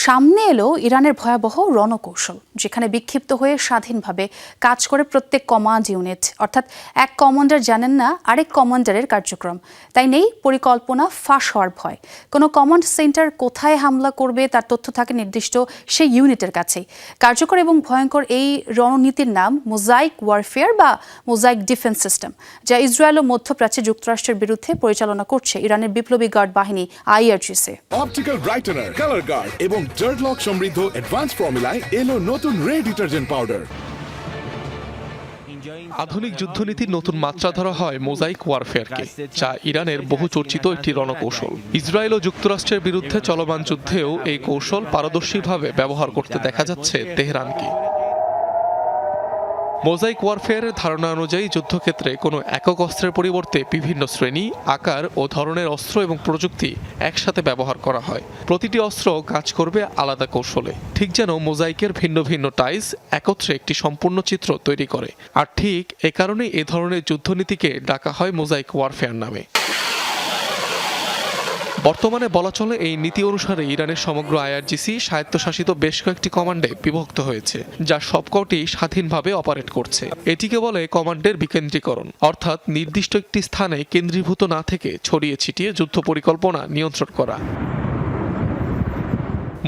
সামনে এলো ইরানের ভয়াবহ রণকৌশল, যেখানে বিক্ষিপ্ত হয়ে স্বাধীনভাবে কাজ করে প্রত্যেক কমান্ড ইউনিট। অর্থাৎ এক কমান্ডার জানেন না আরেক কমান্ডারের কার্যক্রম, তাই নেই পরিকল্পনা ফাঁস হওয়ার ভয়। কোনো কমান্ড সেন্টার কোথায় হামলা করবে তার তথ্য থাকে নির্দিষ্ট সেই ইউনিটের কাছেই। কার্যকর এবং ভয়ঙ্কর এই রণনীতির নাম মোজাইক ওয়ারফেয়ার বা মোজাইক ডিফেন্স সিস্টেম, যা ইসরায়েল ও মধ্যপ্রাচ্যে যুক্তরাষ্ট্রের বিরুদ্ধে পরিচালনা করছে ইরানের বিপ্লবী গার্ড বাহিনী IRGC। অপটিক্যাল ব্রাইটেনার, কালার গার্ড এবং ডার্ট লক সমৃদ্ধ অ্যাডভান্স ফর্মুলায় এলো নতুন রে ডিটারজেন্ট পাউডার। আধুনিক যুদ্ধনীতির নতুন মাত্রা ধরা হয় মোজাইক ওয়ারফেয়ারকে, যা ইরানের বহু চর্চিত একটি রণকৌশল। ইসরায়েল ও যুক্তরাষ্ট্রের বিরুদ্ধে চলমান যুদ্ধেও এই কৌশল পারদর্শীভাবে ব্যবহার করতে দেখা যাচ্ছে তেহরানকে। মোজাইক ওয়ারফেয়ারের ধারণা অনুযায়ী যুদ্ধক্ষেত্রে কোনো একক অস্ত্রের পরিবর্তে বিভিন্ন শ্রেণী, আকার ও ধরনের অস্ত্র এবং প্রযুক্তি একসাথে ব্যবহার করা হয়। প্রতিটি অস্ত্র কাজ করবে আলাদা কৌশলে, ঠিক যেন মোজাইকের ভিন্ন ভিন্ন টাইলস একত্রে একটি সম্পূর্ণ চিত্র তৈরি করে। আর ঠিক এ কারণে এ ধরনের যুদ্ধনীতিকে ডাকা হয় মোজাইক ওয়ারফেয়ার নামে। বর্তমানে বলা চলে এই নীতি অনুসারে ইরানের সমগ্র IRGC স্বায়ত্তশাসিত বেশ কয়েকটি কমান্ডে বিভক্ত হয়েছে, যা সবকটি স্বাধীনভাবে অপারেট করছে। এটিকে বলে কমান্ডের বিকেন্দ্রীকরণ, অর্থাৎ নির্দিষ্ট একটি স্থানে কেন্দ্রীভূত না থেকে ছড়িয়ে ছিটিয়ে যুদ্ধ পরিকল্পনা নিয়ন্ত্রণ করা।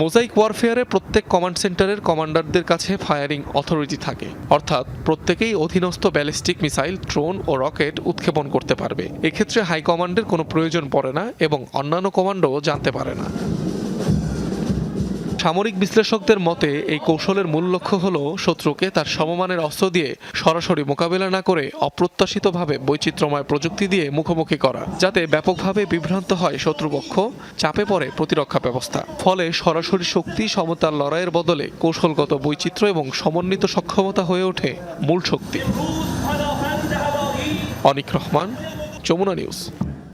মোজাইক ওয়ারফেয়ারে প্রত্যেক কমান্ড সেন্টারের কমান্ডারদের কাছে ফায়ারিং অথরিটি থাকে, অর্থাৎ প্রত্যেকেই অধীনস্থ ব্যালিস্টিক মিসাইল, ড্রোন ও রকেট উৎক্ষেপণ করতে পারবে। এক্ষেত্রে হাই কমান্ডের কোনো প্রয়োজন পড়ে না এবং অন্যান্য কমান্ডও জানতে পারে না। সামরিক বিশ্লেষকদের মতে এই কৌশলের মূল লক্ষ্য হল শত্রুকে তার সমমানের অস্ত্র দিয়ে সরাসরি মোকাবিলা না করে অপ্রত্যাশিতভাবে বৈচিত্র্যময় প্রযুক্তি দিয়ে মুখোমুখি করা, যাতে ব্যাপকভাবে বিভ্রান্ত হয় শত্রুপক্ষ, চাপে পড়ে প্রতিরক্ষা ব্যবস্থা। ফলে সরাসরি শক্তি সমতার লড়াইয়ের বদলে কৌশলগত বৈচিত্র্য এবং সমন্বিত সক্ষমতা হয়ে ওঠে মূল শক্তি। অনিক রহমান, যমুনা নিউজ।